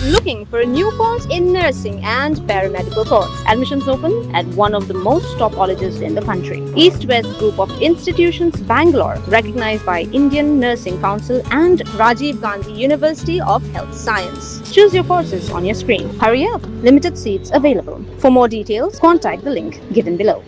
Looking for a new course in nursing and paramedical course? Admissions open at one of the most top colleges in the country. East-West Group of Institutions, Bangalore, recognized by Indian Nursing Council and Rajiv Gandhi University of Health Science. Choose your courses on your screen. Hurry up! Limited seats available. For more details, contact the link given below.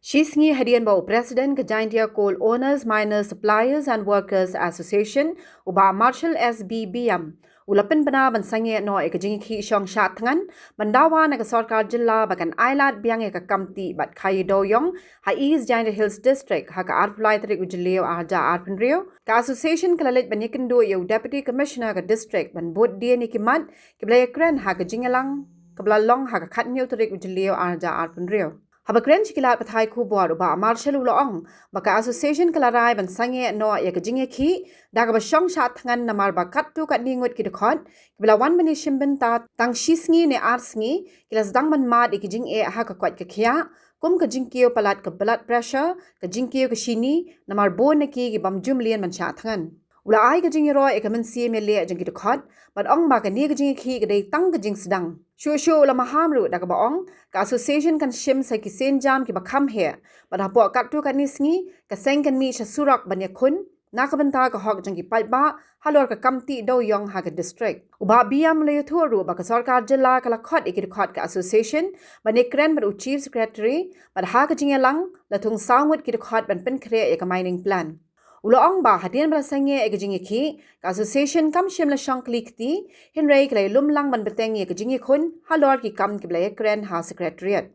Sangeh hadian bau President Jingkynthoh Coal Owners, Miners, Suppliers and Workers Association uba Marshal SBBM ulapan bana ban Sangeh no ek Jingkynthoh Shillong Shah Thngan bandawa na sarkar jilla bakan ailat biang ek kamti bat khai doyong ha East Jingkynthoh Hills District ha ka arflai tarik ujleo arja arpenrio ka association kalalit banyakindo yo Deputy Commissioner ka district ban bot dia nikimat kiblay kren ha ka jingalang kablalong ha ka khatnyo tarik ujleo arja arpenrio Habakren chikilat pathai ku buar uba Marshal uloong baka association kalarai ban Sangeh no yak Ïakhih daga ba Shillong Shah Thngan namar ba kattu kat ningot ki dekhot kibla wan bani shimben ta tang shisngi ne arsngi kila sedang man mad ik jing e ha ka kwat ka khia kum ka jingkio palat ka blood pressure ka jingkio ka shini namar bon ne ki bam jumlian man Shah Thngan ula ai ka jing ro e ka man si me le jing ki dekhot bat ong ba ka ni ka jing khi ka dei tang ka jing sedang Shu la mahamru daga baong ka association kan shim sa ki sen jam ki bakam he but ha po kattu kan nisngi ka seng kan mi sha surak banya khun na ka banta ka hok jang ki Paidbah halor ka kamti do yong ha ka district uba biam le thoru ba ka sarkar jilla ka la khot ikir khot ka association bane kren ba chief secretary ba ha ka jingelang la thung sangwat ki khot ban pen khre e ka mining plan Uloong ba hadian bala Sangeh ek Ïakhih ka association kam shim la shang klikti hinrei klai lumlang ban beteng ek Ïakhih khun halor ki kam ki blai kren ha secretariat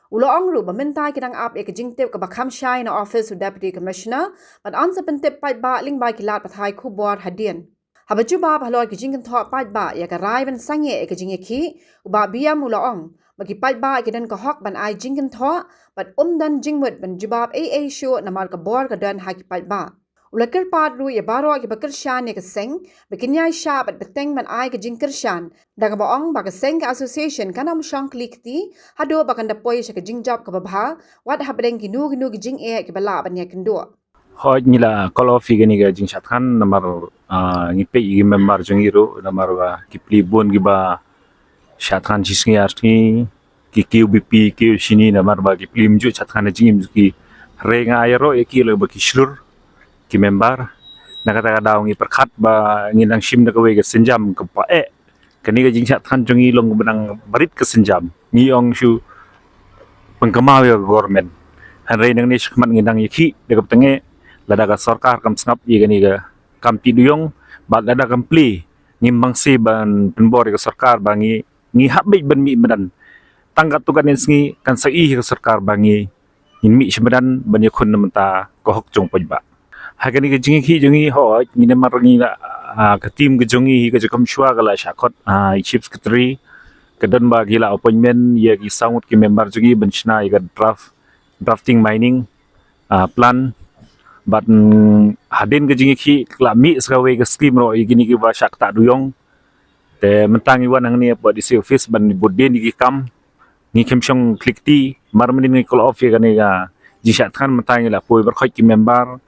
Uloong ru ba mentai kidang ap ek Jingkynthoh ka bakham shai na office of deputy commissioner ban ansa pentep Paidbah ling bai ki lat pathai khu bor hadian haba Jubab halor ki Jingkynthoh Paidbah ya ka rai ban Sangeh ek Ïakhih uba biam uloong bagi Paidbah kidan ka hok ban ai Jingkynthoh bat dan jingmut ban Jubab AA show namar ka bor ka dan ha ki Paidbah Ulakir padru ya baro ki bakir shan ya keseng bikinyai Shah bat beteng ban ai ka jingkir shan daga baong ba keseng ka association kana mushang klikti hado bakan da poi sha ka jingjab ka babha wat habdeng ki nu ki jing e ki bala ban ya kendo Hoj nila kalau figani ga jing shatkan namar ngipe igi member jongiro namar ba kipli bon gi ba shatkan jisngi arti ki QBP ki sini namar ba kipli mju shatkan jingim ki renga ayro eki lo ba ki shlur ki member nakata daw ngi perkhat ba nginang shim na kawe ga senjam ka pa kani ga jing shatkan jongi long benang barit ka senjam ni ong shu pengkemau ya government hanrei nang ni shkmat nginang Ïakhih daga tenge ladaga sarkar kam snap ye gani ga kam piduyong ba ladaga pli ngimbang se ban penbor ga sarkar bangi ngi habbe ban mi badan tanggat tu kan ngi kan sai ga sarkar bangi in mi shbadan ban yakun namta ko hok jong Paidbah hagani ga Ïakhih jongi ho ni namar ngi ka team ga jongi ga jakam shwa ga la shakot chief secretary kadon ba gila appointment ye gi sangut ki member jongi benchna ga drafting mining plan but hadin ga Ïakhih klami srawe ga scheme ro igini ki ba shak ta duyong te mentang iwan ang ni apa di office ban bodden gi kam ni kemshong klikti marmenin ni call off ye ga ni ga jishatkan mentang la poi ber khoi ki member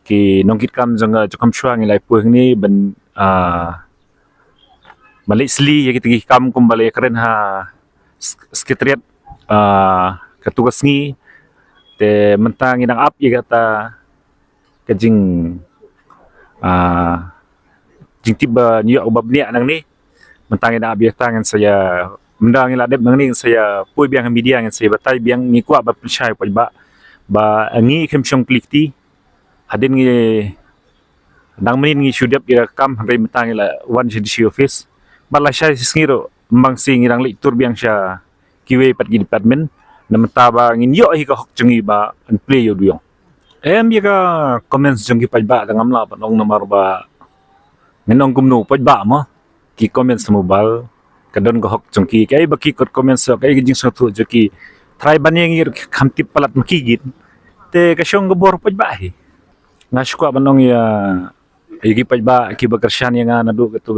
ki nongkit kam janga jokam shwa ngi lai poi ni ban Malaysia ye ki kam kumbale keren ha sekretariat ketugas ngi te mentang inang up ye kata kajing tiba New York ubab ni nang ni mentang ina abia tangan saya mendang ila dep nang ni saya pui biang media ngan saya batai biang ni kwa ba percaya Paidbah ba ngi kemshong klikti hadin ngi nang menin ngi shudap ya kam hari mentang ila one judicial office bala shay singiro mbang sing irang li tur biang sya kiwe pat gi department namta ba ngin yo hi ka hok jungi ba an play yo duyong biga comments jungi Paidbah dangam la panong namar ba nginong gumno Paidbah mo ki comments mobile kadon ko hok jungi kay baki kot comments kay gijing so tu joki try banyeng ir khamtip palat makigit te kasyong gobor Paidbah hi ngashko banong ya igi Paidbah ki bakersyan yang nadu ketu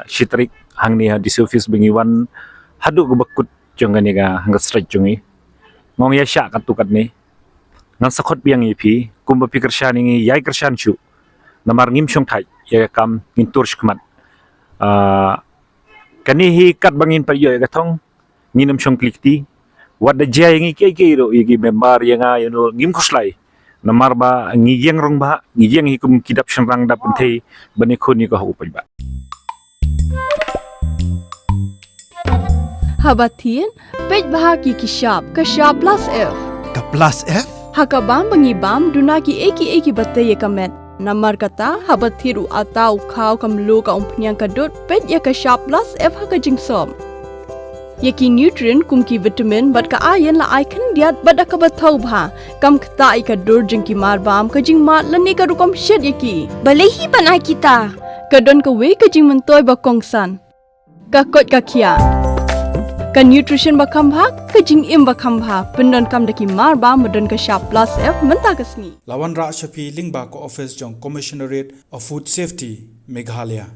shitrik hang ni di office bingiwan hadu go bakut jongani ga hang strike jungi ngong ya sya katukat ni ngan sakot biang ipi kumba pikersan ngi yai kersan chu namar ngim shong thai ya kam ngin tur shkmat kani hi kat bangin par yo ka thong nginam shong klikti wat da jay ngi ke ro igi member yanga ngim khuslai namar ba ngi yang rong ba ngi yang hi kum kidap shamrang da punthei bani khoni ko hu ba Habatin Paidbah ki kishap ka Shah plus F Ka plus F? hakabam bangibam duna ki eki batte ye kamet namar kata habathiru atau khau kamlu ka umpnyang kadut pet ya ka Shah plus F haka jingsom yaki nutrient kum ki vitamin bat ka iron la icon diat bada ka bathau bha kam khta ka dur jing ki mar bam ka jing mat lani ka rukom shed yaki balehi banai kita ka don ka we ka jing mentoy ba kongsan ka kot ka khia ka nutrition ba khambha ka jing im ba khambha pendon kam daki mar ba modon ka Shah plus F menta kasni Lawan Ra Shafi Lingba ko office jong Commissionerate of Food Safety Meghalaya